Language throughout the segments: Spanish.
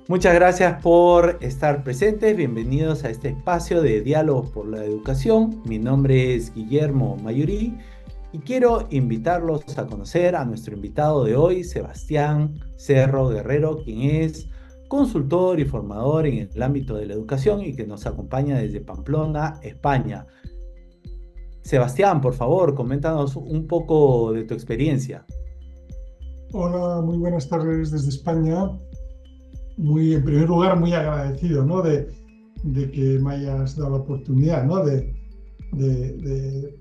Muchas gracias por estar presentes. Bienvenidos a este espacio de diálogos por la educación. Mi nombre es Guillermo Mayurí y quiero invitarlos a conocer a nuestro invitado de hoy, Sebastián Cerro Guerrero, quien es consultor y formador en el ámbito de la educación y que nos acompaña desde Pamplona, España. Sebastián, por favor, coméntanos un poco de tu experiencia. Hola, muy buenas tardes desde España. En primer lugar, muy agradecido, ¿no? de que me hayas dado la oportunidad, ¿no? de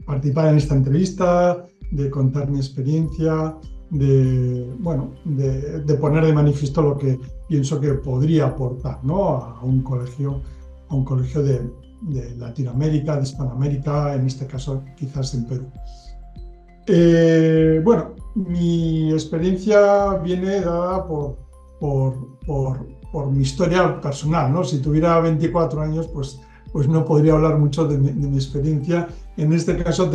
participar en esta entrevista, de contar mi experiencia, de poner de manifiesto lo que pienso que podría aportar, ¿no? A un colegio de Latinoamérica, de Hispanoamérica, en este caso quizás en Perú. Mi experiencia viene dada por mi historia personal, ¿no? Si tuviera 24 años, pues no podría hablar mucho de mi experiencia. En este caso,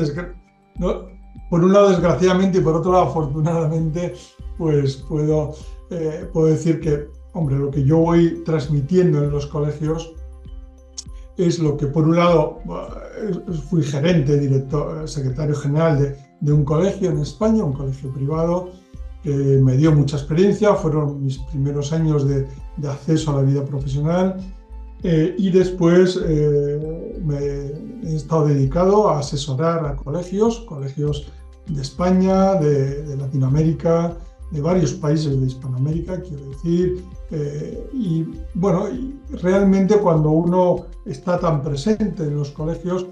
no, por un lado, desgraciadamente, y por otro lado, afortunadamente, pues puedo decir que, hombre, lo que yo voy transmitiendo en los colegios es lo que, por un lado, fui gerente, director, secretario general de un colegio en España, un colegio privado, que me dio mucha experiencia, fueron mis primeros años de acceso a la vida profesional, y después me he estado dedicado a asesorar a colegios de España, de Latinoamérica, de varios países de Hispanoamérica, quiero decir. Y realmente cuando uno está tan presente en los colegios,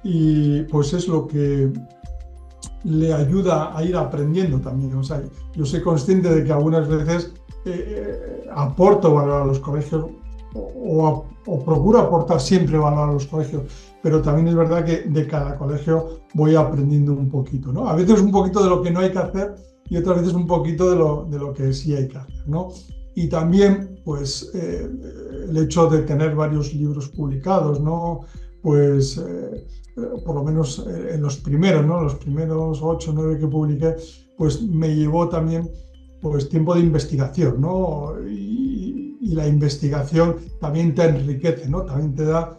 y pues es lo que le ayuda a ir aprendiendo también. O sea, yo soy consciente de que algunas veces aporto valor a los colegios o procuro aportar siempre valor a los colegios, pero también es verdad que de cada colegio voy aprendiendo un poquito, ¿no? A veces un poquito de lo que no hay que hacer y otras veces un poquito de lo que sí hay que hacer, ¿no? Y también, pues, el hecho de tener varios libros publicados, ¿no? Pues, por lo menos en los primeros, ¿no? Los primeros 8 o 9 que publiqué, pues me llevó también, pues, tiempo de investigación, ¿no? Y la investigación también te enriquece, ¿no? También te da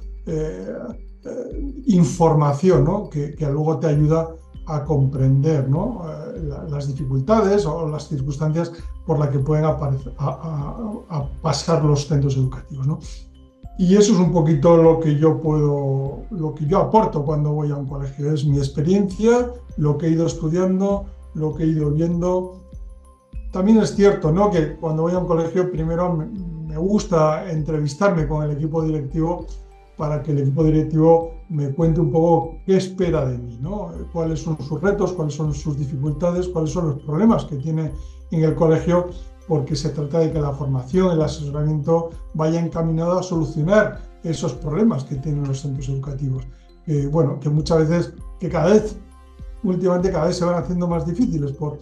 información, ¿no? Que luego te ayuda a comprender, ¿no? Las dificultades o las circunstancias por las que pueden a pasar los centros educativos, ¿no? Y eso es un poquito lo que yo aporto cuando voy a un colegio. Es mi experiencia, lo que he ido estudiando, lo que he ido viendo. También es cierto, ¿no? Que cuando voy a un colegio, primero me gusta entrevistarme con el equipo directivo para que el equipo directivo me cuente un poco qué espera de mí, ¿no? Cuáles son sus retos, cuáles son sus dificultades, cuáles son los problemas que tiene en el colegio, porque se trata de que la formación, el asesoramiento vaya encaminado a solucionar esos problemas que tienen los centros educativos. Que muchas veces, últimamente cada vez se van haciendo más difíciles por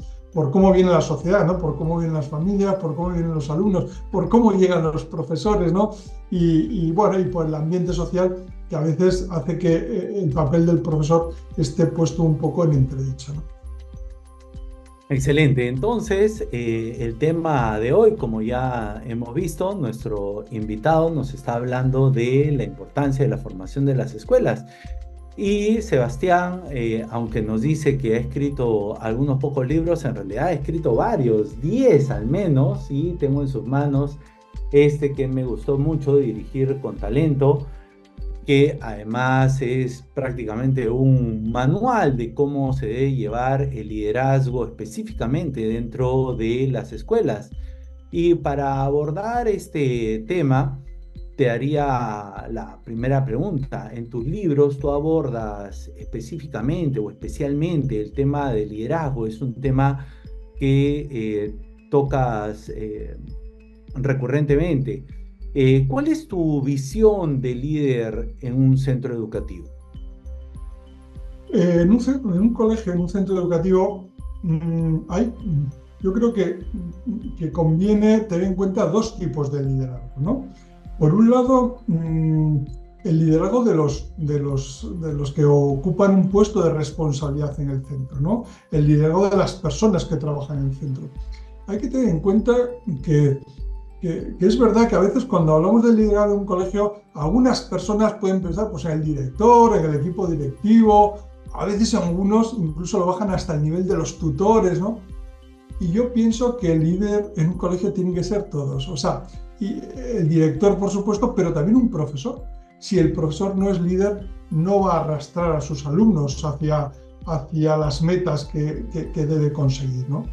cómo viene la sociedad, ¿no? Por cómo vienen las familias, por cómo vienen los alumnos, por cómo llegan los profesores, ¿no? Y por el ambiente social que a veces hace que el papel del profesor esté puesto un poco en entredicho, ¿no? Excelente. Entonces, el tema de hoy, como ya hemos visto, nuestro invitado nos está hablando de la importancia de la formación de las escuelas. Y Sebastián, aunque nos dice que ha escrito algunos pocos libros, en realidad ha escrito varios, 10 al menos, y tengo en sus manos este que me gustó mucho, Dirigir con Talento, que además es prácticamente un manual de cómo se debe llevar el liderazgo específicamente dentro de las escuelas. Y para abordar este tema, te haría la primera pregunta. En tus libros, ¿tú abordas específicamente o especialmente el tema del liderazgo? Es un tema que tocas recurrentemente. ¿Cuál es tu visión de líder en un centro educativo? En un colegio, en un centro educativo, yo creo que conviene tener en cuenta dos tipos de liderazgo, ¿no? Por un lado, el liderazgo de los que ocupan un puesto de responsabilidad en el centro, ¿no? El liderazgo de las personas que trabajan en el centro. Hay que tener en cuenta que que es verdad que a veces cuando hablamos de liderazgo en un colegio, algunas personas pueden pensar pues, en el director, en el equipo directivo, a veces algunos incluso lo bajan hasta el nivel de los tutores, ¿no? Y yo pienso que el líder en un colegio tiene que ser todos, o sea, y el director por supuesto, pero también un profesor. Si el profesor no es líder, no va a arrastrar a sus alumnos hacia las metas que debe conseguir, ¿no?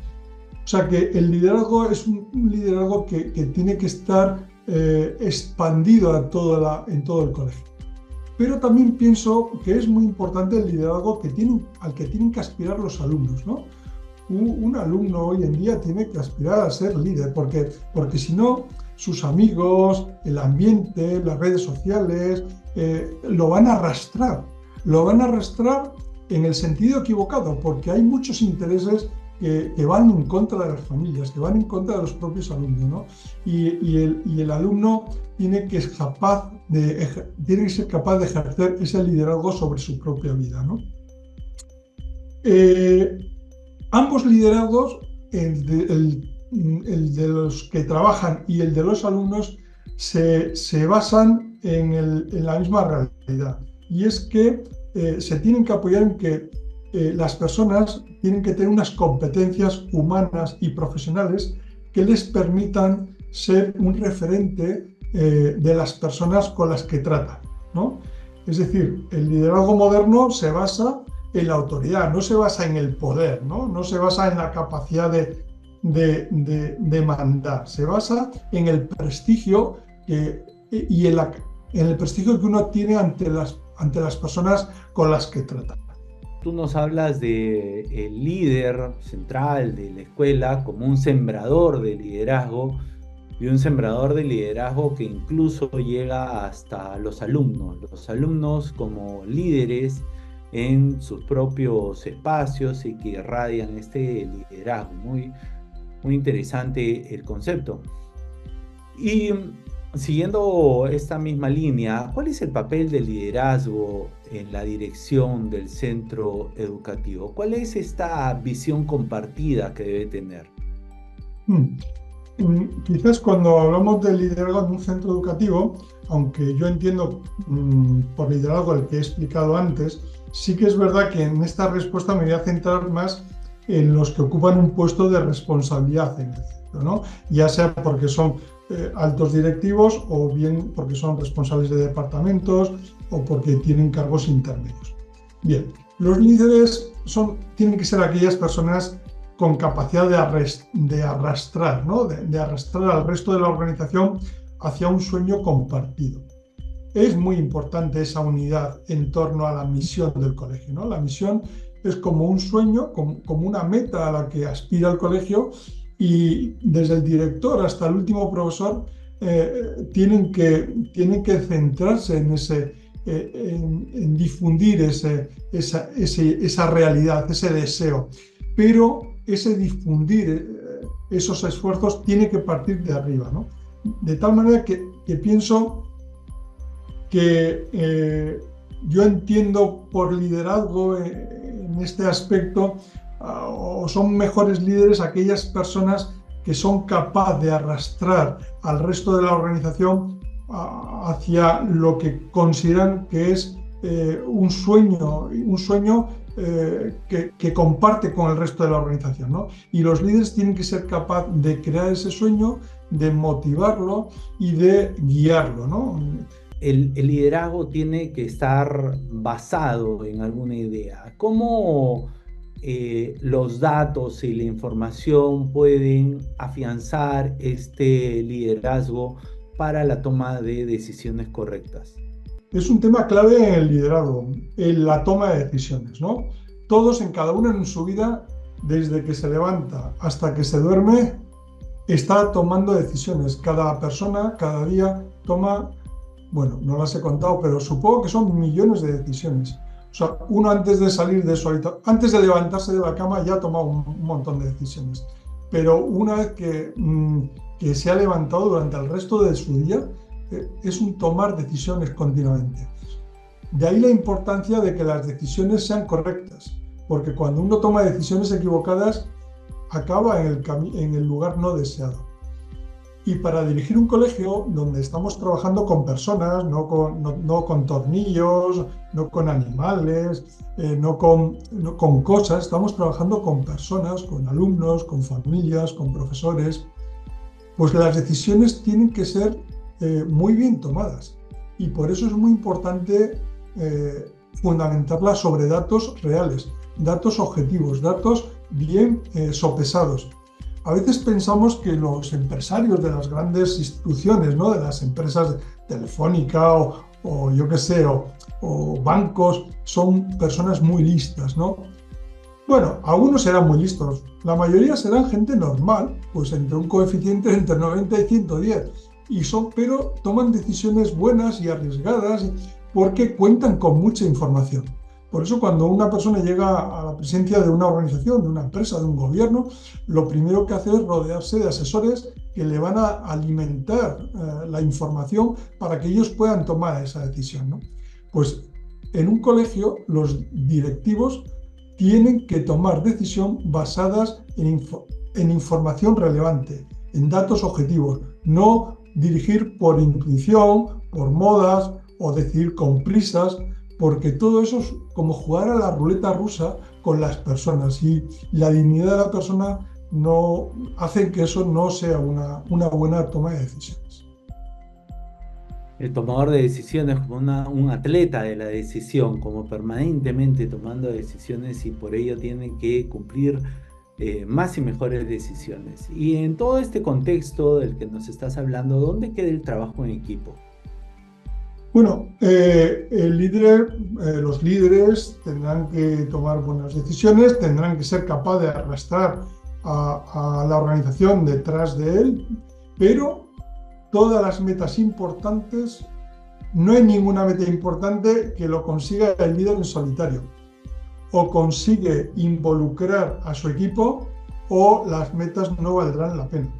O sea que el liderazgo es un liderazgo que tiene que estar expandido en todo el colegio. Pero también pienso que es muy importante el liderazgo al que tienen que aspirar los alumnos, ¿no? Un alumno hoy en día tiene que aspirar a ser líder, porque si no, sus amigos, el ambiente, las redes sociales, lo van a arrastrar. Lo van a arrastrar en el sentido equivocado, porque hay muchos intereses que van en contra de las familias, que van en contra de los propios alumnos, ¿no? Y el alumno tiene que ser capaz de ejercer ese liderazgo sobre su propia vida, ¿no? Ambos liderazgos, el de los que trabajan y el de los alumnos, se basan en la misma realidad. Y es que se tienen que apoyar en que las personas tienen que tener unas competencias humanas y profesionales que les permitan ser un referente de las personas con las que tratan, ¿no? Es decir, el liderazgo moderno se basa en la autoridad, no se basa en el poder, no se basa en la capacidad de mandar, se basa en el prestigio y en el prestigio que uno tiene ante las personas con las que trata. Tú nos hablas de el líder central de la escuela como un sembrador de liderazgo, y un sembrador de liderazgo que incluso llega hasta los alumnos como líderes en sus propios espacios y que irradian este liderazgo. Muy, muy interesante el concepto. Y siguiendo esta misma línea, ¿cuál es el papel del liderazgo en la dirección del centro educativo? ¿Cuál es esta visión compartida que debe tener? Quizás cuando hablamos de liderazgo en un centro educativo, aunque yo entiendo por liderazgo el que he explicado antes, sí que es verdad que en esta respuesta me voy a centrar más en los que ocupan un puesto de responsabilidad en el centro, ¿no? Ya sea porque son altos directivos o bien porque son responsables de departamentos o porque tienen cargos intermedios. Bien, los líderes tienen que ser aquellas personas con capacidad de arrastrar, ¿no? de arrastrar al resto de la organización hacia un sueño compartido. Es muy importante esa unidad en torno a la misión del colegio, ¿no? La misión es como un sueño, como una meta a la que aspira el colegio, y desde el director hasta el último profesor tienen que centrarse en difundir esa realidad, ese deseo. Pero ese difundir esos esfuerzos tiene que partir de arriba, ¿no? De tal manera que pienso que yo entiendo por liderazgo en este aspecto, o son mejores líderes aquellas personas que son capaces de arrastrar al resto de la organización hacia lo que consideran que es un sueño que comparte con el resto de la organización, ¿no? Y los líderes tienen que ser capaces de crear ese sueño, de motivarlo y de guiarlo, ¿no? El liderazgo tiene que estar basado en alguna idea. ¿Cómo los datos y la información pueden afianzar este liderazgo para la toma de decisiones correctas? Es un tema clave en el liderazgo, en la toma de decisiones, ¿no? Todos, en cada uno en su vida, desde que se levanta hasta que se duerme, está tomando decisiones. Cada persona, cada día, toma, bueno, no las he contado, pero supongo que son millones de decisiones. O sea, uno antes de salir de su habitación, antes de levantarse de la cama, ya ha tomado un montón de decisiones. Pero una vez que se ha levantado durante el resto de su día, es un tomar decisiones continuamente. De ahí la importancia de que las decisiones sean correctas, porque cuando uno toma decisiones equivocadas, acaba en el lugar no deseado. Y para dirigir un colegio donde estamos trabajando con personas, no con tornillos, no con animales, no con cosas, estamos trabajando con personas, con alumnos, con familias, con profesores, pues las decisiones tienen que ser muy bien tomadas. Y por eso es muy importante fundamentarlas sobre datos reales, datos objetivos, datos bien sopesados. A veces pensamos que los empresarios de las grandes instituciones, ¿no? De las empresas Telefónica o yo qué sé, o bancos, son personas muy listas, ¿no? Bueno, algunos serán muy listos, la mayoría serán gente normal, pues entre un coeficiente entre 90 y 110, pero toman decisiones buenas y arriesgadas porque cuentan con mucha información. Por eso cuando una persona llega a la presidencia de una organización, de una empresa, de un gobierno, lo primero que hace es rodearse de asesores que le van a alimentar la información para que ellos puedan tomar esa decisión, ¿no? Pues en un colegio los directivos tienen que tomar decisiones basadas en información relevante, en datos objetivos, no dirigir por intuición, por modas o decidir con prisas, porque todo eso es como jugar a la ruleta rusa con las personas y la dignidad de la persona no hace que eso no sea una buena toma de decisiones. El tomador de decisiones como un atleta de la decisión, como permanentemente tomando decisiones y por ello tiene que cumplir más y mejores decisiones. Y en todo este contexto del que nos estás hablando, ¿dónde queda el trabajo en equipo? Bueno, los líderes tendrán que tomar buenas decisiones, tendrán que ser capaces de arrastrar a la organización detrás de él, pero todas las metas importantes, no hay ninguna meta importante que lo consiga el líder en solitario. O consigue involucrar a su equipo o las metas no valdrán la pena.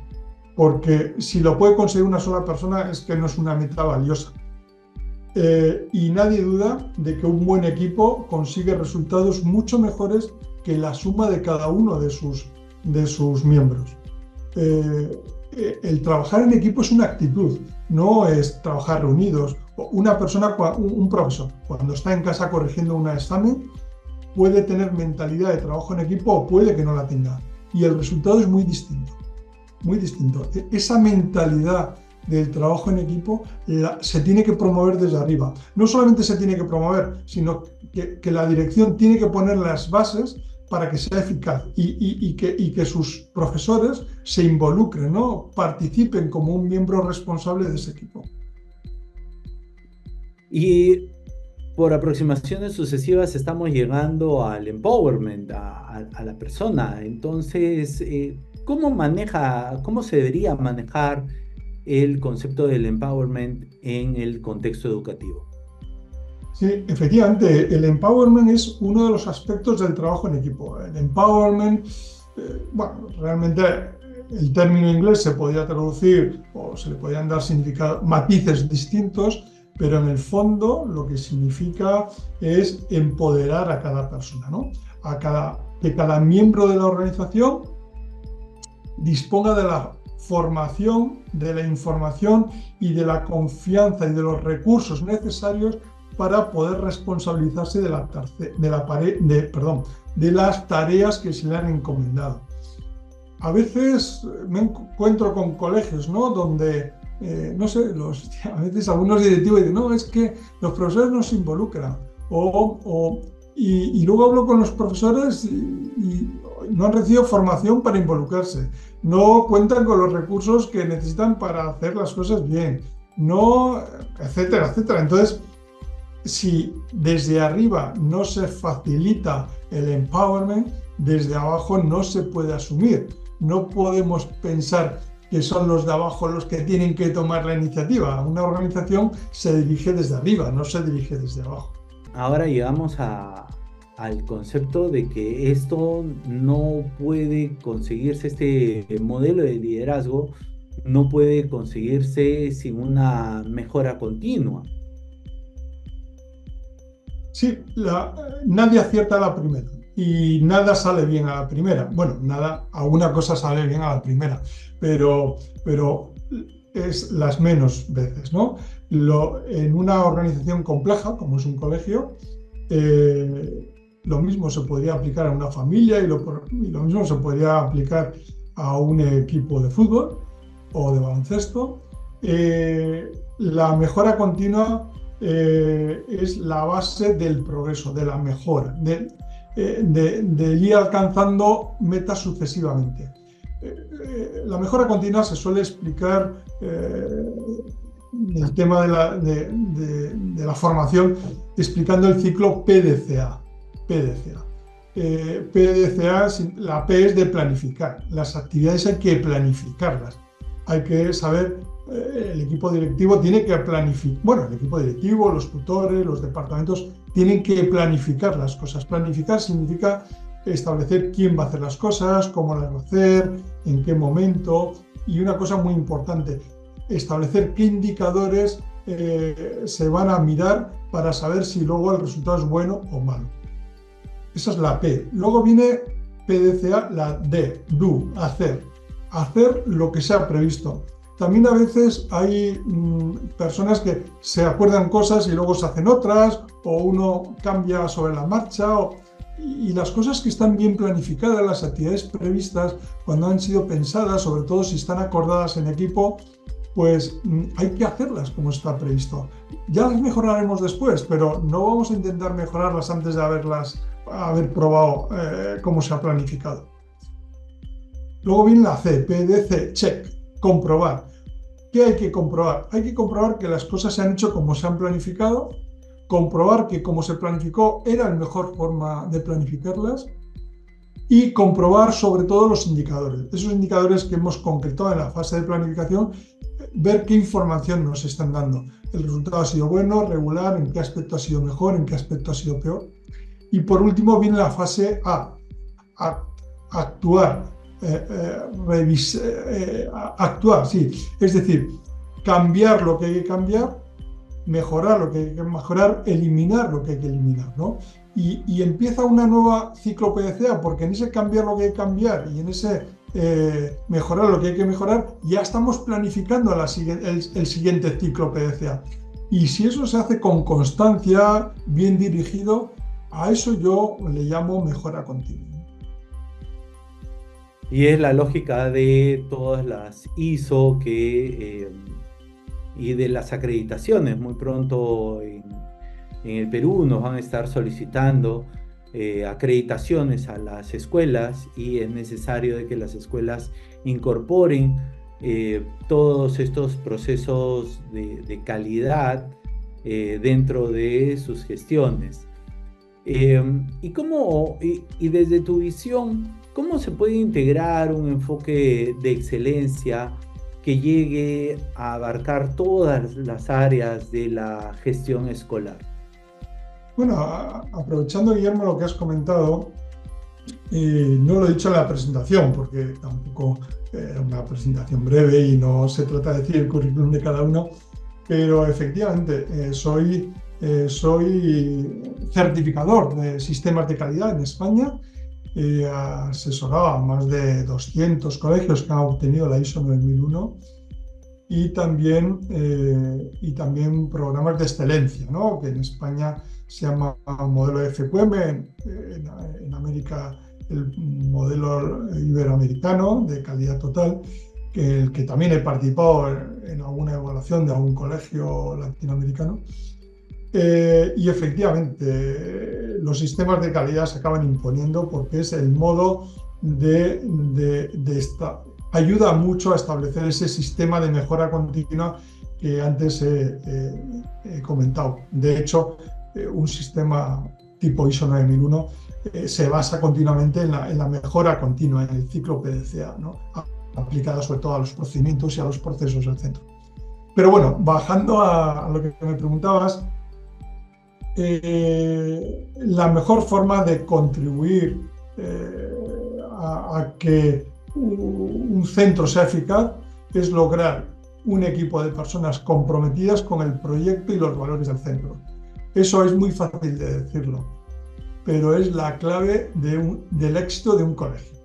Porque si lo puede conseguir una sola persona es que no es una meta valiosa. Y nadie duda de que un buen equipo consigue resultados mucho mejores que la suma de cada uno de sus miembros. El trabajar en equipo es una actitud, no es trabajar reunidos. Un profesor, cuando está en casa corrigiendo un examen, puede tener mentalidad de trabajo en equipo o puede que no la tenga. Y el resultado es muy distinto, muy distinto. Esa mentalidad del trabajo en equipo se tiene que promover desde arriba. No solamente se tiene que promover, sino que la dirección tiene que poner las bases para que sea eficaz y que sus profesores se involucren, ¿no? Participen como un miembro responsable de ese equipo. Y por aproximaciones sucesivas estamos llegando al empowerment, a la persona. Entonces, ¿cómo se debería manejar el concepto del empowerment en el contexto educativo? Sí, efectivamente, el empowerment es uno de los aspectos del trabajo en equipo. El empowerment, bueno, realmente el término inglés se podría traducir o se le podrían dar matices distintos, pero en el fondo lo que significa es empoderar a cada persona, ¿no? Que cada miembro de la organización disponga de la formación, de la información y de la confianza y de los recursos necesarios para poder responsabilizarse de las tareas que se le han encomendado. A veces me encuentro con colegios, ¿no? Donde, no sé, a veces algunos directivos dicen, no, es que los profesores no se involucran. Y luego hablo con los profesores y no han recibido formación para involucrarse. No cuentan con los recursos que necesitan para hacer las cosas bien. No, etcétera, etcétera. Entonces, si desde arriba no se facilita el empowerment, desde abajo no se puede asumir. No podemos pensar que son los de abajo los que tienen que tomar la iniciativa. Una organización se dirige desde arriba, no se dirige desde abajo. Ahora llegamos al concepto de que esto no puede conseguirse, este modelo de liderazgo no puede conseguirse sin una mejora continua. Sí, nadie acierta a la primera y nada sale bien a la primera. Bueno, alguna cosa sale bien a la primera, pero es las menos veces, ¿no? En una organización compleja, como es un colegio, lo mismo se podría aplicar a una familia y lo mismo se podría aplicar a un equipo de fútbol o de baloncesto. La mejora continua es la base del progreso, de la mejora, de ir alcanzando metas sucesivamente. La mejora continua se suele explicar el tema de la formación explicando el ciclo PDCA. PDCA, la P es de planificar. Las actividades hay que planificarlas. Hay que saber, el equipo directivo tiene que planificar, bueno, el equipo directivo, los tutores, los departamentos tienen que planificar las cosas. Planificar significa establecer quién va a hacer las cosas, cómo las va a hacer, en qué momento, y una cosa muy importante, establecer qué indicadores se van a mirar para saber si luego el resultado es bueno o malo. Esa es la P. Luego viene PDCA, la D, do, hacer. Hacer lo que se ha previsto. También a veces hay personas que se acuerdan cosas y luego se hacen otras, o uno cambia sobre la marcha, y las cosas que están bien planificadas, las actividades previstas, cuando han sido pensadas, sobre todo si están acordadas en equipo, pues hay que hacerlas como está previsto. Ya las mejoraremos después, pero no vamos a intentar mejorarlas antes de haber probado cómo se ha planificado. Luego viene la C, PDC, check, comprobar. ¿Qué hay que comprobar? Hay que comprobar que las cosas se han hecho como se han planificado, comprobar que como se planificó era la mejor forma de planificarlas y comprobar sobre todo los indicadores. Esos indicadores que hemos concretado en la fase de planificación, ver qué información nos están dando. El resultado ha sido bueno, regular, en qué aspecto ha sido mejor, en qué aspecto ha sido peor. Y por último viene la fase A, actuar. Actuar, sí, es decir, cambiar lo que hay que cambiar, mejorar lo que hay que mejorar, eliminar lo que hay que eliminar, ¿no? Y empieza una nueva ciclo PDCA, porque en ese cambiar lo que hay que cambiar y en ese mejorar lo que hay que mejorar, ya estamos planificando el siguiente ciclo PDCA. Y si eso se hace con constancia, bien dirigido, a eso yo le llamo mejora continua. Y es la lógica de todas las ISO y de las acreditaciones. Muy pronto en el Perú nos van a estar solicitando acreditaciones a las escuelas, y es necesario de que las escuelas incorporen todos estos procesos de calidad dentro de sus gestiones. Y desde tu visión, ¿cómo se puede integrar un enfoque de excelencia que llegue a abarcar todas las áreas de la gestión escolar? Bueno, aprovechando, Guillermo, lo que has comentado, no lo he dicho en la presentación, porque tampoco era una presentación breve y no se trata de decir el currículum de cada uno, pero efectivamente soy certificador de sistemas de calidad en España. He asesorado a más de 200 colegios que han obtenido la ISO 9001 y también programas de excelencia, ¿no? Que en España se llama modelo FQM, en América el modelo iberoamericano de calidad total, que también he participado en alguna evaluación de algún colegio latinoamericano. Y efectivamente los sistemas de calidad se acaban imponiendo porque es el modo ayuda mucho a establecer ese sistema de mejora continua que antes he comentado. De hecho, un sistema tipo ISO 9001 se basa continuamente en la mejora continua, en el ciclo PDCA, ¿no? Aplicada sobre todo a los procedimientos y a los procesos del centro. Pero bueno, bajando a lo que me preguntabas, la mejor forma de contribuir a que un centro sea eficaz es lograr un equipo de personas comprometidas con el proyecto y los valores del centro. Eso es muy fácil de decirlo, pero es la clave del éxito de un colegio.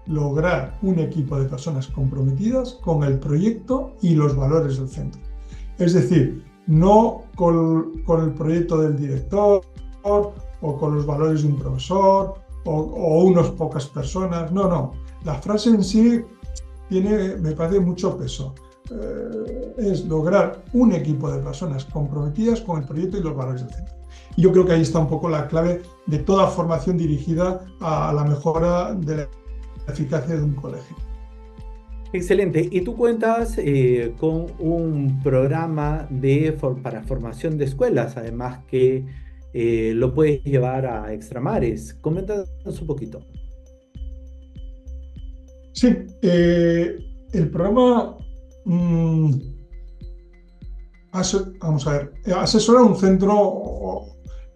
lograr un equipo de personas comprometidas con el proyecto y los valores del centro. Es decir, no con el proyecto del director o con los valores de un profesor o unas pocas personas. No, no. La frase en sí tiene, me parece, mucho peso. Es lograr un equipo de personas comprometidas con el proyecto y los valores del centro. Y yo creo que ahí está un poco la clave de toda formación dirigida a la mejora de la eficacia de un colegio. Excelente. Y tú cuentas con un programa para formación de escuelas, además que lo puedes llevar a extramares. Coméntanos un poquito. Sí, el programa, vamos a ver, asesorar un centro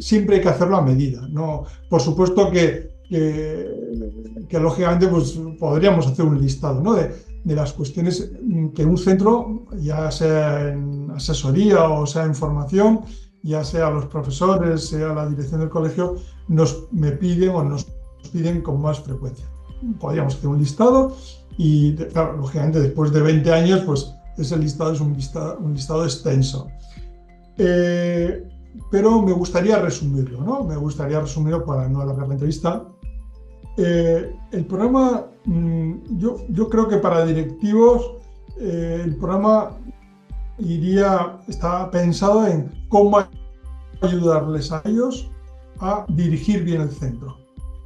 siempre hay que hacerlo a medida, ¿no? Por supuesto que lógicamente pues, podríamos hacer un listado, ¿no? de las cuestiones que un centro, ya sea en asesoría o sea en formación, ya sea los profesores, sea la dirección del colegio, me piden o nos piden con más frecuencia. Podríamos hacer un listado y, claro, lógicamente, después de 20 años, pues ese listado es un listado extenso. Pero me gustaría resumirlo, ¿no? Me gustaría resumirlo para no alargar la entrevista. El programa, yo creo que para directivos, el programa está pensado en cómo ayudarles a ellos a dirigir bien el centro.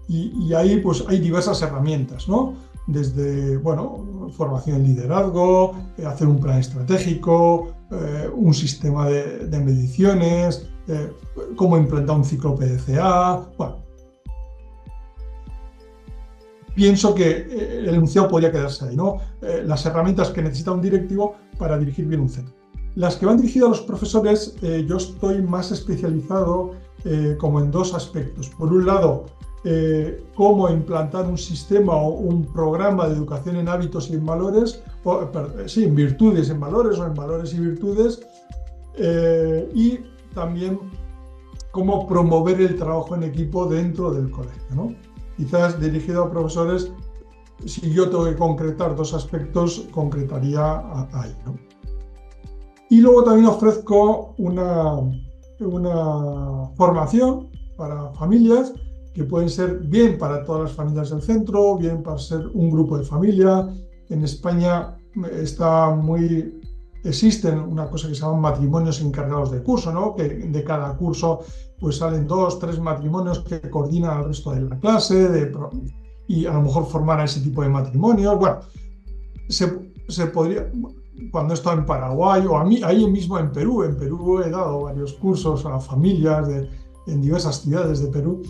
Y ahí pues hay diversas herramientas, ¿no? Desde, bueno, formación en liderazgo, hacer un plan estratégico, un sistema de mediciones, cómo implantar un ciclo PDCA. Bueno, pienso que el enunciado podría quedarse ahí, ¿no? Las herramientas que necesita un directivo para dirigir bien un centro. Las que van dirigidas a los profesores, yo estoy más especializado como en dos aspectos. Por un lado, cómo implantar un sistema o un programa de educación en hábitos y en valores, en virtudes, en valores o en valores y virtudes, y también cómo promover el trabajo en equipo dentro del colegio, ¿no? Quizás dirigido a profesores, si yo tengo que concretar dos aspectos, concretaría ahí, ¿no? Y luego también ofrezco una formación para familias que pueden ser bien para todas las familias del centro, bien para ser un grupo de familia. En España existen una cosa que se llaman matrimonios encargados de curso, ¿no? Que de cada curso pues salen 2, 3 matrimonios que coordinan al resto de la clase y a lo mejor formar a ese tipo de matrimonios. Bueno, se podría, cuando he estado en Paraguay o ahí mismo en Perú he dado varios cursos a familias en diversas ciudades de Perú.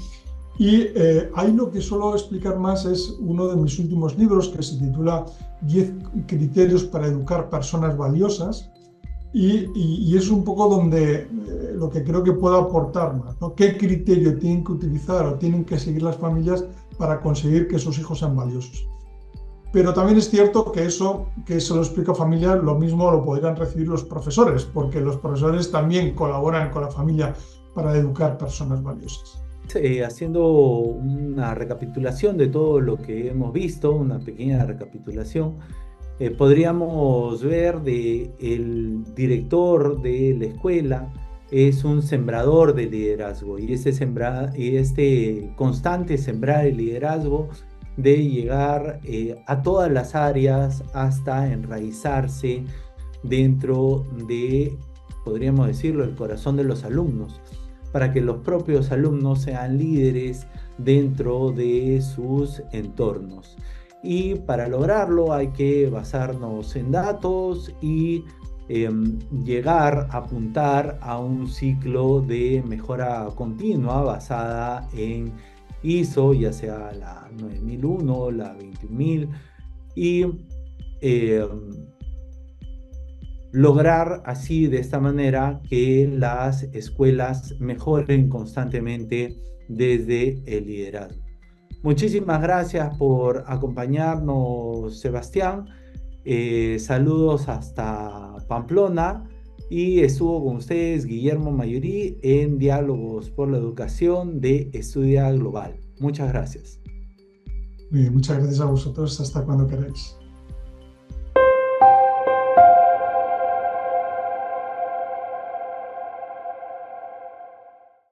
Y ahí lo que suelo explicar más es uno de mis últimos libros que se titula 10 criterios para educar personas valiosas y es un poco donde lo que creo que puedo aportar más, ¿no? ¿Qué criterio tienen que utilizar o tienen que seguir las familias para conseguir que sus hijos sean valiosos? Pero también es cierto que eso que se lo explico a familias, lo mismo lo podrían recibir los profesores, porque los profesores también colaboran con la familia para educar personas valiosas. Haciendo una recapitulación de todo lo que hemos visto, una pequeña recapitulación, podríamos ver de el director de la escuela es un sembrador de liderazgo y este constante sembrar el liderazgo de llegar a todas las áreas hasta enraizarse dentro de, podríamos decirlo, el corazón de los alumnos, para que los propios alumnos sean líderes dentro de sus entornos. Y para lograrlo hay que basarnos en datos y llegar a apuntar a un ciclo de mejora continua basada en ISO, ya sea la 9001, la 21000, y lograr así de esta manera que las escuelas mejoren constantemente desde el liderazgo. Muchísimas gracias por acompañarnos, Sebastián. Saludos hasta Pamplona y estuvo con ustedes Guillermo Mayurí en Diálogos por la Educación de Estudia Global. Muchas gracias. Muy bien, muchas gracias a vosotros. Hasta cuando queráis.